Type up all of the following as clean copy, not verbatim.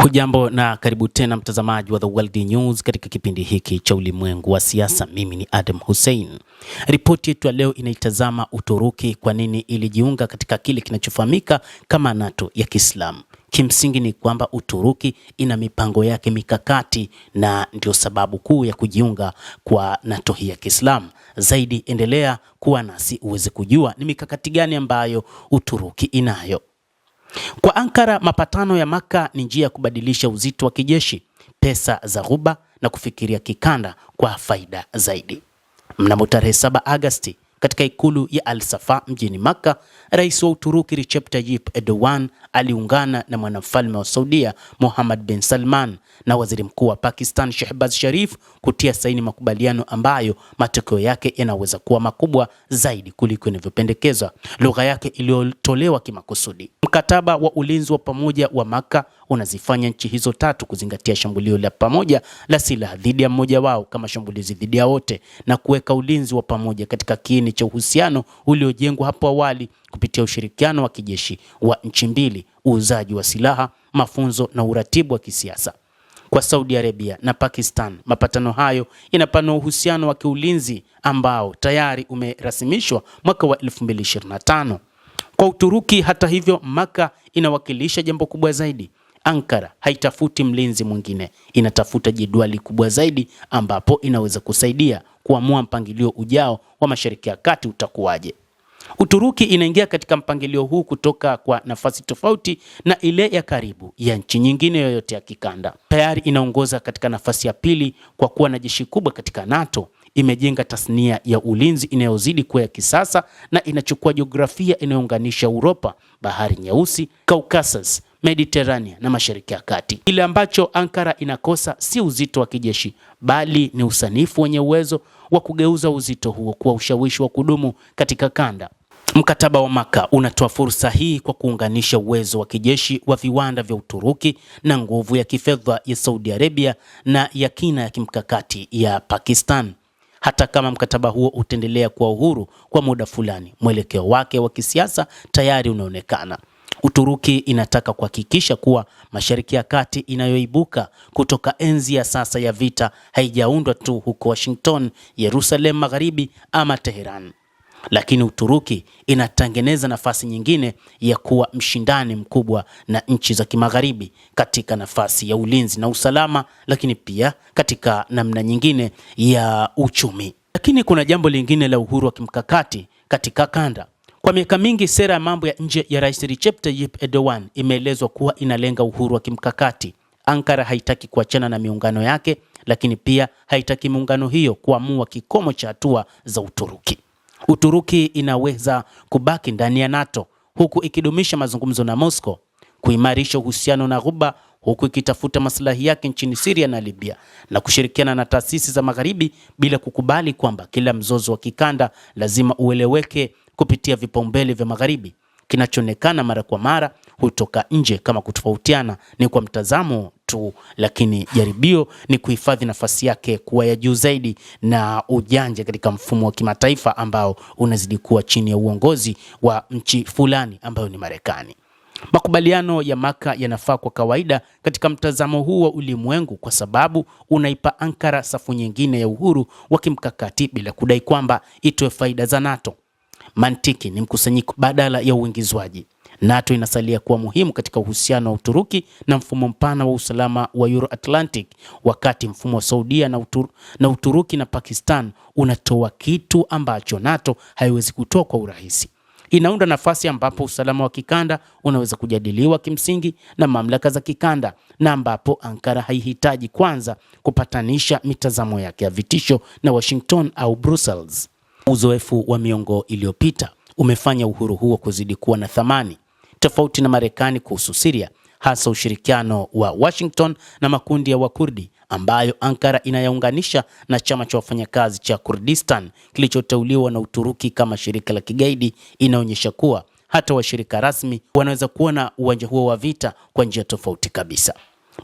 Hujambo na karibu tena mtazamaji wa The World News katika kipindi hiki cha ulimwengu wa siasa. Mimi ni Adam Hussein. Ripoti yetu ya leo inaitazama Uturuki kwa nini ilijiunga katika kile kinachofahamika kama NATO ya Kiislamu. Kimsingi ni kwamba Uturuki ina mipango yake mikakati na ndio sababu kuu ya kujiunga kwa NATO hii ya Kiislamu. Zaidi endelea kuwa nasi uweze kujua ni mikakati gani ambayo Uturuki inayo. Kwa Ankara, mapatano ya Maka ni njia ya kubadilisha uzito wa kijeshi, pesa za Ghuba na kufikiria kikanda kwa faida zaidi. Mnamo tarehe 7 Agosti katika ikulu ya Al-Safa mjini Maka, Rais wa Uturuki Recep Tayyip Erdogan aliungana na mwanamfalme wa Saudia Mohammed bin Salman na waziri mkuu wa Pakistan Shehbaz Sharif kutia saini makubaliano ambayo matokeo yake yanaweza kuwa makubwa zaidi kuliko inavyopendekezwa. Lugha yake iliyotolewa kimakusudi. Mkataba wa ulinzi wa pamoja wa Maka unazifanya nchi hizo tatu kuzingatia shambulio la pamoja la silaha dhidi ya mmoja wao kama shambulizi dhidi ya wote na kuweka ulinzi wa pamoja katika kiini cha uhusiano uliojengwa hapo awali kupitia ushirikiano wa kijeshi wa nchi mbili, uuzaji wa silaha, mafunzo na uratibu wa kisiasa. Kwa Saudi Arabia na Pakistan, mapatano hayo yanapanua uhusiano wa kiulinzi ambao tayari umerasimishwa mwaka wa 2025. Kwa Uturuki, hata hivyo, Maka inawakilisha jambo kubwa zaidi. Ankara haitafuti mlinzi mwingine, inatafuta jedwali kubwa zaidi ambapo inaweza kusaidia kuamua mpangilio ujao wa Mashariki ya Kati utakuwaje. Uturuki inaingia katika mpangilio huu kutoka kwa nafasi tofauti na ile ya karibu ya nchi nyingine yoyote ya kikanda. Tayari inaongoza katika nafasi ya pili kwa kuwa na jeshi kubwa katika NATO. Imejenga tasnia ya ulinzi inayozidi kuwa ya kisasa na inachukua jiografia inayounganisha Europa, Bahari Nyeusi, Caucasus, Mediterranean na Mashariki ya Kati. Kile ambacho Ankara inakosa si uzito wa kijeshi, bali ni usanifu wenye uwezo wa kugeuza uzito huo kuwa ushawishi wa kudumu katika kanda. Mkataba wa Maka unatoa fursa hii kwa kuunganisha uwezo wa kijeshi wa viwanda vya Uturuki na nguvu ya kifedha ya Saudi Arabia na ya kina ya kimkakati ya Pakistan. Hata kama mkataba huo utaendelea kwa uhuru kwa muda fulani, mwelekeo wake wa kisiasa tayari unaonekana. Uturuki inataka kuhakikisha kuwa Mashariki ya Kati inayoibuka kutoka enzi ya sasa ya vita haijaundwa tu huko Washington, Yerusalemu Magharibi ama Teheran. Lakini Uturuki inatengeneza nafasi nyingine ya kuwa mshindani mkubwa na nchi za kimagharibi katika nafasi ya ulinzi na usalama, lakini pia katika namna nyingine ya uchumi. Lakini kuna jambo lingine la uhuru wa kimkakati katika kanda. Kwa miaka mingi sera ya mambo ya nje ya Rais Recep Tayyip Erdogan imeelezwa kuwa inalenga uhuru wa kimkakati. Ankara haitaki kuachana na miungano yake, lakini pia haitaki miungano hiyo kuamua kikomo cha hatua za Uturuki. Uturuki inaweza kubaki ndani ya NATO huku ikidumisha mazungumzo na Moscow, kuimarisha uhusiano na Ghuba huku ikitafuta maslahi yake nchini Syria na Libya, na kushirikiana na taasisi za Magharibi bila kukubali kwamba kila mzozo wa kikanda lazima ueleweke kupitia vipaumbele vya Magharibi. Kinachoonekana mara kwa mara hutoka nje kama kutofautiana ni kwa mtazamo tu, lakini jaribio ni kuhifadhi nafasi yake kuwa ya juu zaidi na ujanja katika mfumo wa kimataifa ambao unazidi kuwa chini ya uongozi wa nchi fulani ambayo ni Marekani. Makubaliano ya Maka yanafaa kwa kawaida katika mtazamo huu wa ulimwengu kwa sababu unaipa Ankara safu nyingine ya uhuru wa kimkakati bila kudai kwamba itoe faida za NATO. Mantiki ni mkusanyiko badala ya uingizwaji. NATO inasalia kuwa muhimu katika uhusiano wa Uturuki na mfumo mpana wa usalama wa Euro-Atlantic, wakati mfumo wa Saudia na Uturuki na Pakistan unatoa kitu ambacho NATO haiwezi kutoa kwa urahisi. Inaunda nafasi ambapo usalama wa kikanda unaweza kujadiliwa kimsingi na mamlaka za kikanda, na ambapo Ankara haihitaji kwanza kupatanisha mitazamo yake ya vitisho na Washington au Brussels. Uzoefu wa miongo iliyopita umefanya uhuru huo kuzidi kuwa na thamani. Tofauti na Marekani kuhusu Syria, hasa ushirikiano wa Washington na makundi ya Wakurdi ambayo Ankara inayaunganisha na chama cha wafanyakazi cha Kurdistan kilichoteuliwa na Uturuki kama shirika la kigaidi, inaonyesha kuwa hata washirika rasmi wanaweza kuona uwanja huo wa vita kwa njia tofauti kabisa.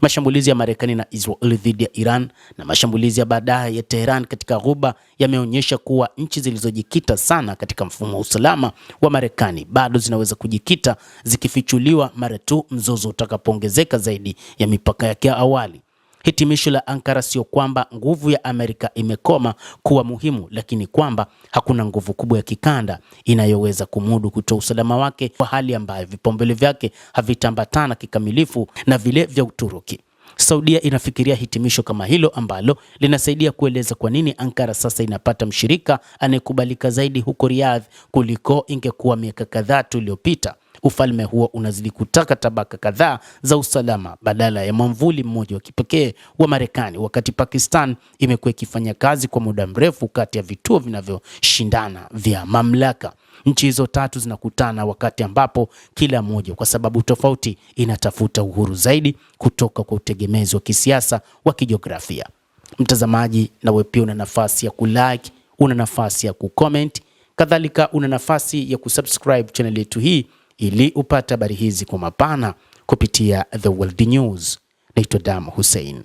Mashambulizi ya Marekani na Israel dhidi ya Iran na mashambulizi ya baadaye ya Tehran katika Ghuba yameonyesha kuwa nchi zilizojikita sana katika mfumo wa usalama wa Marekani bado zinaweza kujikita zikifichuliwa mara tu mzozo utakapoongezeka zaidi ya mipaka yake ya awali. Hitimisho la Ankara sio kwamba nguvu ya Amerika imekoma kuwa muhimu, lakini kwamba hakuna nguvu kubwa ya kikanda inayoweza kumudu kutoa usalama wake kwa hali ambayo vipaumbele vyake havitambatana kikamilifu na vile vya Uturuki. Saudia inafikiria hitimisho kama hilo ambalo linasaidia kueleza kwa nini Ankara sasa inapata mshirika anayekubalika zaidi huko Riyadh kuliko ingekuwa miaka kadhaa iliyopita. Ufalme huo unazidi kutaka tabaka kadhaa za usalama badala ya mwamvuli mmoja wa kipekee wa Marekani, wakati Pakistan imekuwa ikifanya kazi kwa muda mrefu kati ya vituo vinavyoshindana vya mamlaka. Nchi hizo tatu zinakutana wakati ambapo kila moja kwa sababu tofauti inatafuta uhuru zaidi kutoka kwa utegemezi wa kisiasa wa kijiografia. Mtazamaji, na wewe pia una nafasi ya kulike, una nafasi ya kucomment, kadhalika una nafasi ya kusubscribe channel yetu hii ili upate habari hizi kwa mapana kupitia The World News. Naitwa Adam Hussein.